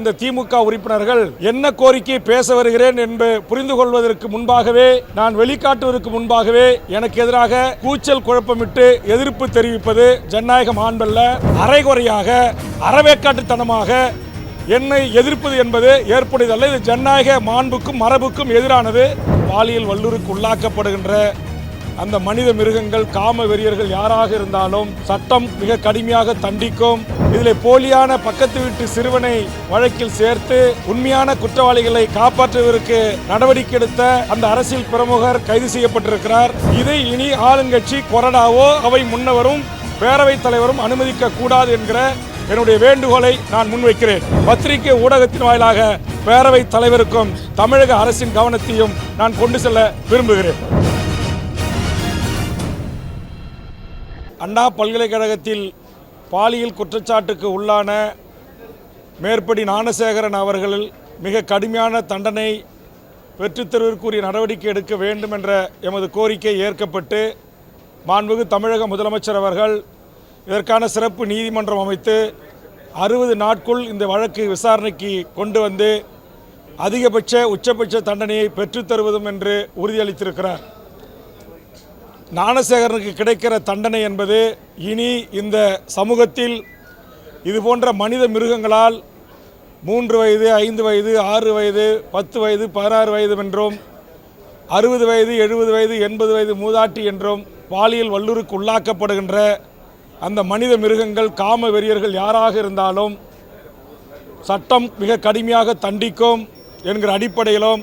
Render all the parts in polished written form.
இருந்த திமுக உறுப்பினர்கள் என்ன கோரிக்கை பேச வருகிறேன் என்று புரிந்து கொள்வதற்கு முன்பாகவே, நான் வெளிக்காட்டுவதற்கு முன்பாகவே எனக்கு எதிராக கூச்சல் குழப்பமிட்டு எதிர்ப்பு தெரிவிப்பது ஜனநாயக மாண்பல்ல. அரைகுறையாக அறவேக்காட்டுத்தனமாக என்னை எதிர்ப்பது என்பது ஏற்புடையதல்ல. இது ஜனநாயக மாண்புக்கும் மரபுக்கும் எதிரானது. பாலியல் வல்லுறவுக்கு உள்ளாக்கப்படுகின்ற அந்த மனித மிருகங்கள், காம வெறியர்கள் யாராக இருந்தாலும் சட்டம் மிக கடுமையாக தண்டிக்கும். இதில் போலியான பக்கத்து வீட்டு சிறுவனை வழக்கில் சேர்த்து உண்மையான குற்றவாளிகளை காப்பாற்றுவதற்கு நடவடிக்கை எடுத்த அந்த அரசியல் பிரமுகர் கைது செய்யப்பட்டிருக்கிறார். இதை இனி ஆளுங்கட்சி கொறடாவோ அவை முன்னவரும் பேரவைத் தலைவரும் அனுமதிக்க கூடாது என்கிற என்னுடைய வேண்டுகோளை நான் முன்வைக்கிறேன். பத்திரிகை ஊடகத்தின் வாயிலாக பேரவைத் தலைவருக்கும் தமிழக அரசின் கவனத்தையும் நான் கொண்டு செல்ல விரும்புகிறேன். அண்ணா பல்கலைக்கழகத்தில் பாலியல் குற்றச்சாட்டுக்கு உள்ளான மேற்படி ஞானசேகரன் அவர்கள் மிக கடுமையான தண்டனை பெற்றுத்தருவதற்குரிய நடவடிக்கை எடுக்க வேண்டும் என்ற எமது கோரிக்கை ஏற்கப்பட்டு மாண்புமிகு தமிழக முதலமைச்சர் அவர்கள் இதற்கான சிறப்பு நீதிமன்றம் அமைத்து 60 நாட்குள் இந்த வழக்கு விசாரணைக்கு கொண்டு வந்து அதிகபட்ச உச்சபட்ச தண்டனையை பெற்றுத்தருவதும் என்று உறுதியளித்திருக்கிறார். ஞானசேகரனுக்கு கிடைக்கிற தண்டனை என்பது இனி இந்த சமூகத்தில் இதுபோன்ற மனித மிருகங்களால் 3 வயது 5 வயது 6 வயது 10 வயது 16 வயது என்றும் 60 வயது 70 வயது 80 வயது மூதாட்டி என்றும் பாலியல் வல்லுறவுக்கு உள்ளாக்கப்படுகின்ற அந்த மனித மிருகங்கள், காம வெறியர்கள் யாராக இருந்தாலும் சட்டம் மிக கடுமையாக தண்டிக்கும் என்கிற அடிப்படையிலும்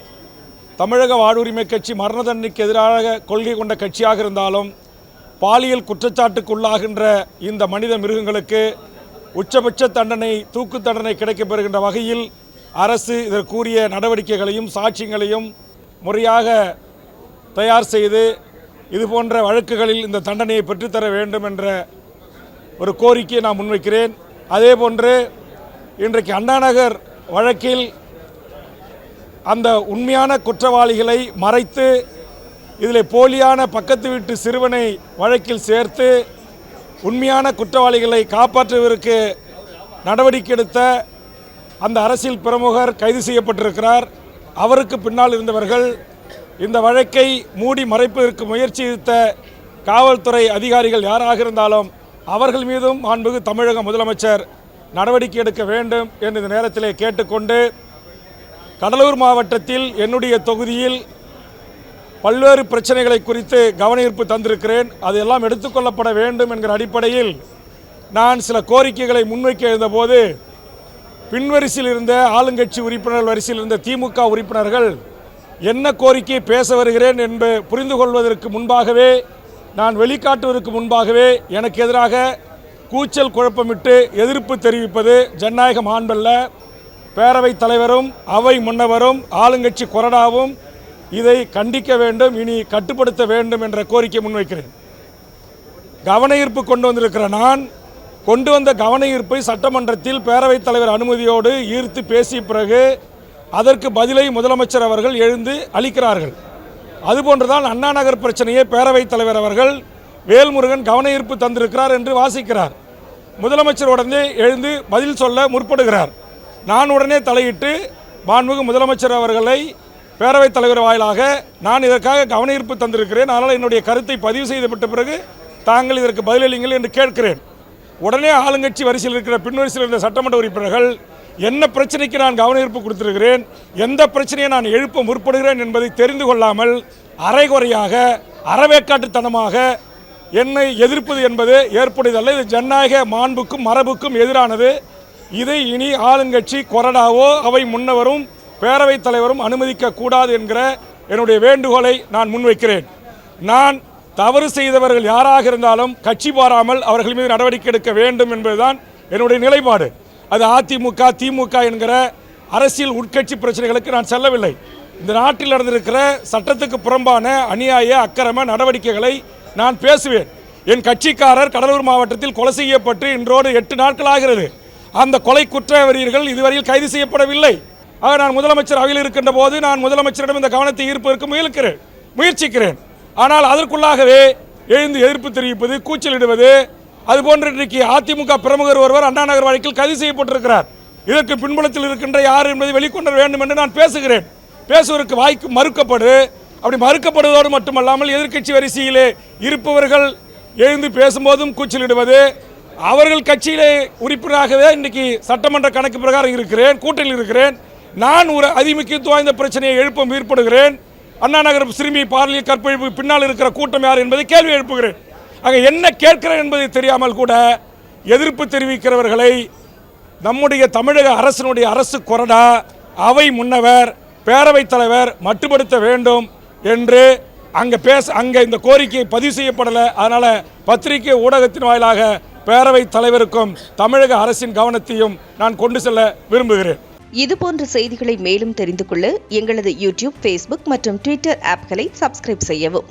தமிழக வாழ்வுரிமை கட்சி மரண தண்டனைக்கு எதிராக கொள்கை கொண்ட கட்சியாக இருந்தாலும் பாலியல் குற்றச்சாட்டுக்கு உள்ளாகின்ற இந்த மனித மிருகங்களுக்கு உச்சபட்ச தண்டனை, தூக்கு தண்டனை கிடைக்கப்பெறுகின்ற வகையில் அரசு இதற்குரிய நடவடிக்கைகளையும் சாட்சியங்களையும் முறையாக தயார் செய்து இதுபோன்ற வழக்குகளில் இந்த தண்டனையை பெற்றுத்தர வேண்டும் என்ற ஒரு கோரிக்கையை நான் முன்வைக்கிறேன். அதேபோன்று இன்றைக்கு அண்ணாநகர் வழக்கில் அந்த உண்மையான குற்றவாளிகளை மறைத்து இதில் போலியான பக்கத்து வீட்டு சிறுவனை வழக்கில் சேர்த்து உண்மையான குற்றவாளிகளை காப்பாற்றுவதற்கு நடவடிக்கை எடுத்த அந்த அரசியல் பிரமுகர் கைது செய்யப்பட்டிருக்கிறார். அவருக்கு பின்னால் இருந்தவர்கள் இந்த வழக்கை மூடி மறைப்பதற்கு முயற்சி எடுத்த காவல்துறை அதிகாரிகள் யாராக இருந்தாலும் அவர்கள் மீதும் மாண்புமிகு தமிழக முதலமைச்சர் நடவடிக்கை எடுக்க வேண்டும் என்று இந்த நேரத்திலே கேட்டுக்கொண்டு, கடலூர் மாவட்டத்தில் என்னுடைய தொகுதியில் பல்வேறு பிரச்சனைகளை குறித்து கவனஈர்ப்பு தந்திருக்கிறேன். அதெல்லாம் எடுத்துக்கொள்ளப்பட வேண்டும் என்கிற அடிப்படையில் நான் சில கோரிக்கைகளை முன்வைக்க இருந்தபோது பின்வரிசையில் இருந்த ஆளுங்கட்சி உறுப்பினர் வரிசையில் இருந்த திமுக உறுப்பினர்கள் என்ன கோரிக்கை பேச வருகிறேன் என்று புரிந்து கொள்வதற்கு முன்பாகவே, நான் வெளிக்காட்டுவதற்கு முன்பாகவே எனக்கு எதிராக கூச்சல் குழப்பமிட்டு எதிர்ப்பு தெரிவிப்பது ஜனநாயக மாண்பல்ல. பேரவைத் தலைவரும் அவை முன்னவரும் ஆளுங்கட்சி கொறடாவும் இதை கண்டிக்க வேண்டும், இனி கட்டுப்படுத்த வேண்டும் என்ற கோரிக்கை முன்வைக்கிறேன். கவன ஈர்ப்பு கொண்டு வந்திருக்கிற நான் கொண்டு வந்த கவன ஈர்ப்பை சட்டமன்றத்தில் பேரவைத் தலைவர் அனுமதியோடு ஈர்த்து பேசிய பிறகு அதற்கு பதிலை முதலமைச்சர் அவர்கள் எழுந்து அளிக்கிறார்கள். அதுபோன்றுதான் அண்ணா நகர் பிரச்சனையை பேரவைத் தலைவர் அவர்கள் வேல்முருகன் கவன ஈர்ப்பு தந்திருக்கிறார் என்று வாசிக்கிறார். முதலமைச்சர் உடனே எழுந்து பதில் சொல்ல முற்படுகிறார். நான் உடனே தலையிட்டு மாண்புமிகு முதலமைச்சர் அவர்களை பேரவைத் தலைவர் வாயிலாக நான் இதற்காக கவன ஈர்ப்பு தந்திருக்கிறேன், அதனால் என்னுடைய கருத்தை பதிவு செய்துவிட்ட பிறகு தாங்கள் இதற்கு பதிலளிங்கள் என்று கேட்கிறேன். உடனே ஆளுங்கட்சி வரிசையில் இருக்கிற பின்வரிசையில் இருந்த சட்டமன்ற உறுப்பினர்கள் என்ன பிரச்சனைக்கு நான் கவன ஈர்ப்பு கொடுத்திருக்கிறேன், எந்த பிரச்சனையை நான் எழுப்ப முற்படுகிறேன் என்பதை தெரிந்து கொள்ளாமல் அரைகுறையாக அறவேக்காட்டுத்தனமாக என்னை எதிர்ப்பது என்பது ஏற்புடையதல்ல. இது ஜனநாயக மாண்புக்கும் மரபுக்கும் எதிரானது. இதை இனி ஆளுங்கட்சி கொறடாவோ அவை முன்னவரும் பேரவைத் தலைவரும் அனுமதிக்க கூடாது என்கிற என்னுடைய வேண்டுகோளை நான் முன்வைக்கிறேன். நான் தவறு செய்தவர்கள் யாராக இருந்தாலும் கட்சி பாராமல் அவர்கள் மீது நடவடிக்கை எடுக்க வேண்டும் என்பதுதான் என்னுடைய நிலைப்பாடு. அது அதிமுக திமுக என்கிற அரசியல் உட்கட்சி பிரச்சனைகளுக்கு நான் செல்லவில்லை. இந்த நாட்டில் நடந்திருக்கிற சட்டத்துக்கு புறம்பான அநியாய அக்கிரம நடவடிக்கைகளை நான் பேசுவேன். என் கட்சிக்காரர் கடலூர் மாவட்டத்தில் கொலை செய்யப்பட்டு இன்றோடு 8 நாட்கள் ஆகிறது. அந்த கொலை குற்றவாளிகள் இதுவரையில் கைது செய்யப்படவில்லை. ஆக நான் முதலமைச்சர் அவையில் இருக்கின்ற போது நான் முதலமைச்சரிடம் இந்த கவனத்தை ஈர்ப்பதற்கு முயற்சிக்கிறேன். ஆனால் அதற்குள்ளாகவே எழுந்து எதிர்ப்பு தெரிவிப்பது, கூச்சலிடுவது, அதுபோன்று இன்றைக்கு அதிமுக பிரமுகர் ஒருவர் அண்ணா நகர் வழக்கில் கைது செய்யப்பட்டிருக்கிறார். இதற்கு பின்புலத்தில் இருக்கின்ற யார் என்பதை வெளிக்கொணர வேண்டும் என்று நான் பேசுகிறேன். பேசுவதற்கு வாய்க்கு மறுக்கப்படு. அப்படி மறுக்கப்படுவதோடு மட்டுமல்லாமல் எதிர்க்கட்சி வரிசையிலே இருப்பவர்கள் எழுந்து பேசும்போதும் கூச்சலிடுவது, அவர்கள் கட்சியிலே உறுப்பினராகவே இன்றைக்கி சட்டமன்ற கணக்கு பிரகாரம் இருக்கிறேன், கூட்டணியில் இருக்கிறேன். நான் ஒரு அதிமுக்கியத்துவம் வாய்ந்த பிரச்சனையை எழுப்ப முற்படுகிறேன். அண்ணா நகர் சிறுமி பாலியல் கற்பழிப்பு பின்னால் இருக்கிற கூட்டம் யார் என்பதை கேள்வி எழுப்புகிறேன். ஆக என்ன கேட்கிறேன் என்பதை தெரியாமல் கூட எதிர்ப்பு தெரிவிக்கிறவர்களை நம்முடைய தமிழக அரசினுடைய அரசு கொறடா, அவை முன்னவர், பேரவைத் தலைவர் மட்டுப்படுத்த வேண்டும் என்று அங்கே இந்த கோரிக்கை பதிவு செய்யப்படலை. அதனால் பத்திரிகை ஊடகத்தின் வாயிலாக பேரவைத் தலைவருக்கும் தமிழக அரசின் கவனத்தையும் நான் கொண்டு செல்ல விரும்புகிறேன். இதுபோன்ற செய்திகளை மேலும் தெரிந்து கொள்ள எங்களது யூடியூப், ஃபேஸ்புக் மற்றும் ட்விட்டர் ஆப்களை சப்ஸ்கிரைப் செய்யவும்.